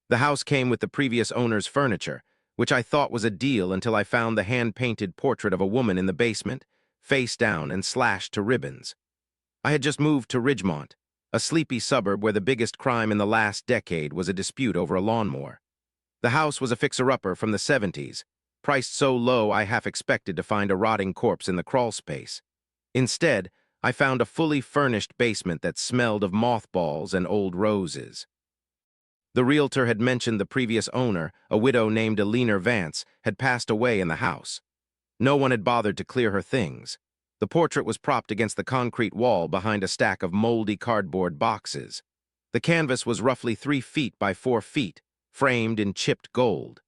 The house came with the previous owner's furniture, which I thought was a deal until I found the hand-painted portrait of a woman in the basement, face down and slashed to ribbons. I had just moved to Ridgemont, a sleepy suburb where the biggest crime in the last decade was a dispute over a lawnmower. The house was a fixer-upper from the 70s, priced so low I half expected to find a rotting corpse in the crawl space. Instead, I found a fully furnished basement that smelled of mothballs and old roses. The realtor had mentioned the previous owner, a widow named Eleanor Vance, had passed away in the house. No one had bothered to clear her things. The portrait was propped against the concrete wall behind a stack of moldy cardboard boxes. The canvas was roughly 3 feet by 4 feet, framed in chipped gold.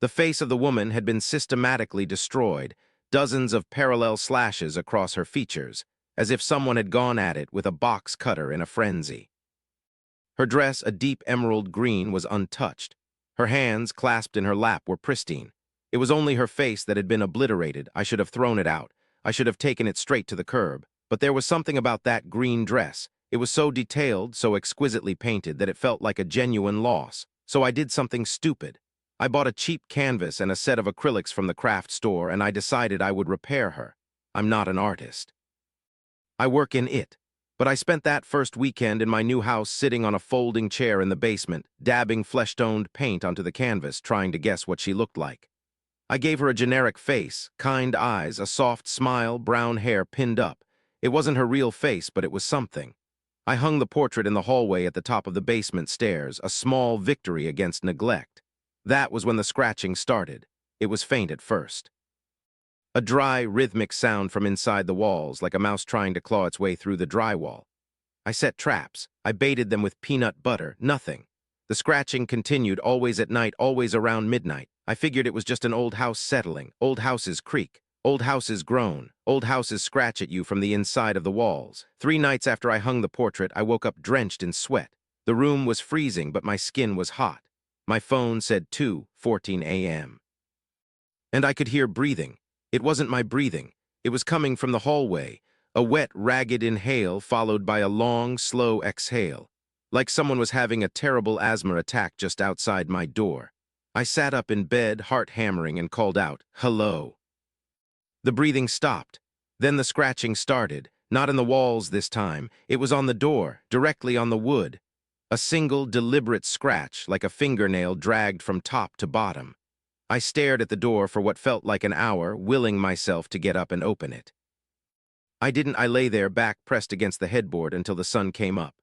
The face of the woman had been systematically destroyed, dozens of parallel slashes across her features, as if someone had gone at it with a box cutter in a frenzy. Her dress, a deep emerald green, was untouched. Her hands, clasped in her lap, were pristine. It was only her face that had been obliterated. I should have thrown it out. I should have taken it straight to the curb. But there was something about that green dress. It was so detailed, so exquisitely painted, that it felt like a genuine loss. So I did something stupid. I bought a cheap canvas and a set of acrylics from the craft store, and I decided I would repair her. I'm not an artist. I work in it. But I spent that first weekend in my new house sitting on a folding chair in the basement, dabbing flesh-toned paint onto the canvas, trying to guess what she looked like. I gave her a generic face, kind eyes, a soft smile, brown hair pinned up. It wasn't her real face, but it was something. I hung the portrait in the hallway at the top of the basement stairs, a small victory against neglect. That was when the scratching started. It was faint at first. A dry, rhythmic sound from inside the walls, like a mouse trying to claw its way through the drywall. I set traps. I baited them with peanut butter. Nothing. The scratching continued, always at night, always around midnight. I figured it was just an old house settling. Old houses creak. Old houses groan. Old houses scratch at you from the inside of the walls. 3 nights after I hung the portrait, I woke up drenched in sweat. The room was freezing, but my skin was hot. My phone said 2:14 a.m. And I could hear breathing. It wasn't my breathing. It was coming from the hallway, a wet, ragged inhale followed by a long, slow exhale, like someone was having a terrible asthma attack just outside my door. I sat up in bed, heart hammering, and called out, "Hello." The breathing stopped. Then the scratching started, not in the walls this time. It was on the door, directly on the wood. A single, deliberate scratch, like a fingernail dragged from top to bottom. I stared at the door for what felt like an hour, willing myself to get up and open it. I lay there, back pressed against the headboard until the sun came up.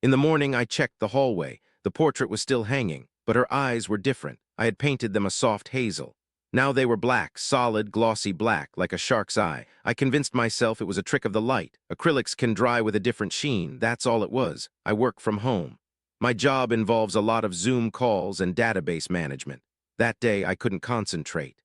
In the morning, I checked the hallway. The portrait was still hanging, but her eyes were different. I had painted them a soft hazel. Now they were black, solid, glossy black, like a shark's eye. I convinced myself it was a trick of the light. Acrylics can dry with a different sheen. That's all it was. I work from home. My job involves a lot of Zoom calls and database management. That day, I couldn't concentrate.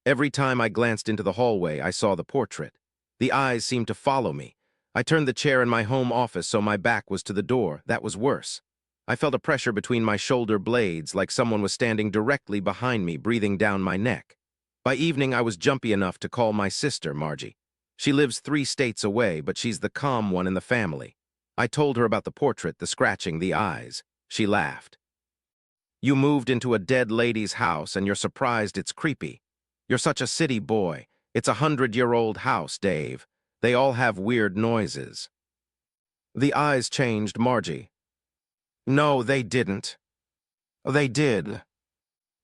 Every time I glanced into the hallway, I saw the portrait. The eyes seemed to follow me. I turned the chair in my home office so my back was to the door. That was worse. I felt a pressure between my shoulder blades, like someone was standing directly behind me, breathing down my neck. By evening, I was jumpy enough to call my sister, Margie. She lives 3 states away, but she's the calm one in the family. I told her about the portrait, the scratching, the eyes. She laughed. "You moved into a dead lady's house and you're surprised it's creepy. You're such a city boy. It's a 100-year-old house, Dave. They all have weird noises." The eyes changed, Margie. "No, they didn't." "They did.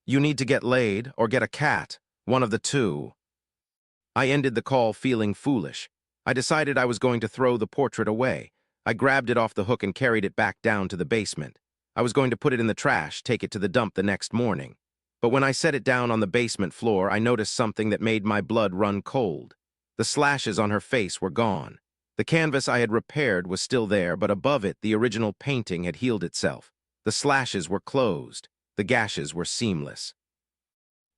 You need to get laid or get a cat, one of the two." I ended the call feeling foolish. I decided I was going to throw the portrait away. I grabbed it off the hook and carried it back down to the basement. I was going to put it in the trash, take it to the dump the next morning. But when I set it down on the basement floor, I noticed something that made my blood run cold. The slashes on her face were gone. The canvas I had repaired was still there, but above it, the original painting had healed itself. The slashes were closed. The gashes were seamless.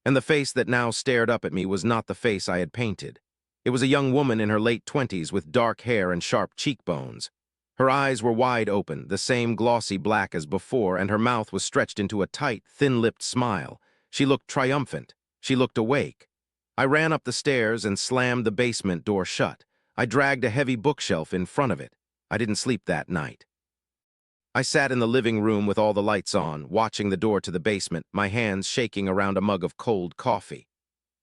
And the face that now stared up at me was not the face I had painted. It was a young woman in her late 20s with dark hair and sharp cheekbones. Her eyes were wide open, the same glossy black as before, and her mouth was stretched into a tight, thin-lipped smile. She looked triumphant. She looked awake. I ran up the stairs and slammed the basement door shut. I dragged a heavy bookshelf in front of it. I didn't sleep that night. I sat in the living room with all the lights on, watching the door to the basement, my hands shaking around a mug of cold coffee.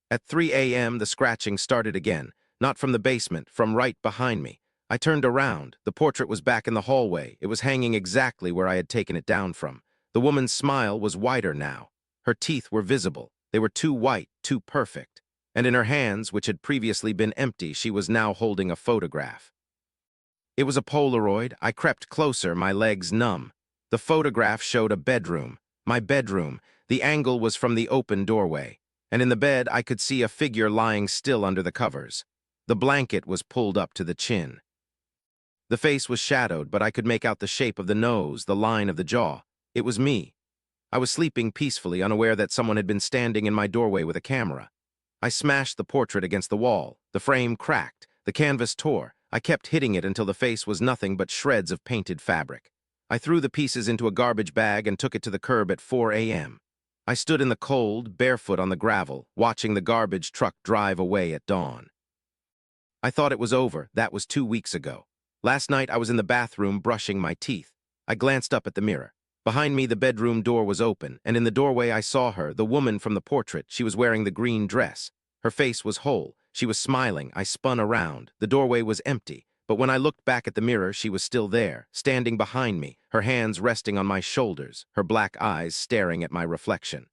At 3 a.m., the scratching started again, not from the basement, from right behind me. I turned around. The portrait was back in the hallway. It was hanging exactly where I had taken it down from. The woman's smile was wider now. Her teeth were visible. They were too white, too perfect. And in her hands, which had previously been empty, she was now holding a photograph. It was a Polaroid. I crept closer, my legs numb. The photograph showed a bedroom. My bedroom. The angle was from the open doorway. And in the bed, I could see a figure lying still under the covers. The blanket was pulled up to the chin. The face was shadowed, but I could make out the shape of the nose, the line of the jaw. It was me. I was sleeping peacefully, unaware that someone had been standing in my doorway with a camera. I smashed the portrait against the wall. The frame cracked. The canvas tore. I kept hitting it until the face was nothing but shreds of painted fabric. I threw the pieces into a garbage bag and took it to the curb at 4 a.m. I stood in the cold, barefoot on the gravel, watching the garbage truck drive away at dawn. I thought it was over. That was 2 weeks ago. Last night, I was in the bathroom brushing my teeth. I glanced up at the mirror. Behind me, the bedroom door was open, and in the doorway I saw her, the woman from the portrait. She was wearing the green dress. Her face was whole. She was smiling. I spun around. The doorway was empty, but when I looked back at the mirror, she was still there, standing behind me, her hands resting on my shoulders, her black eyes staring at my reflection.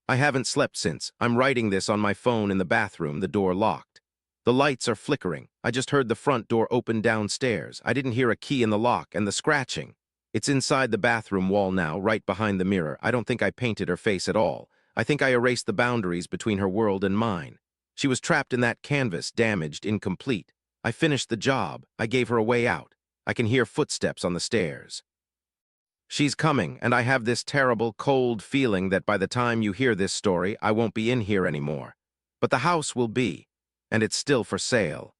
I haven't slept since. I'm writing this on my phone in the bathroom, the door locked. The lights are flickering. I just heard the front door open downstairs. I didn't hear a key in the lock, and the scratching. It's inside the bathroom wall now, right behind the mirror. I don't think I painted her face at all. I think I erased the boundaries between her world and mine. She was trapped in that canvas, damaged, incomplete. I finished the job. I gave her a way out. I can hear footsteps on the stairs. She's coming, and I have this terrible, cold feeling that by the time you hear this story, I won't be in here anymore. But the house will be, and it's still for sale.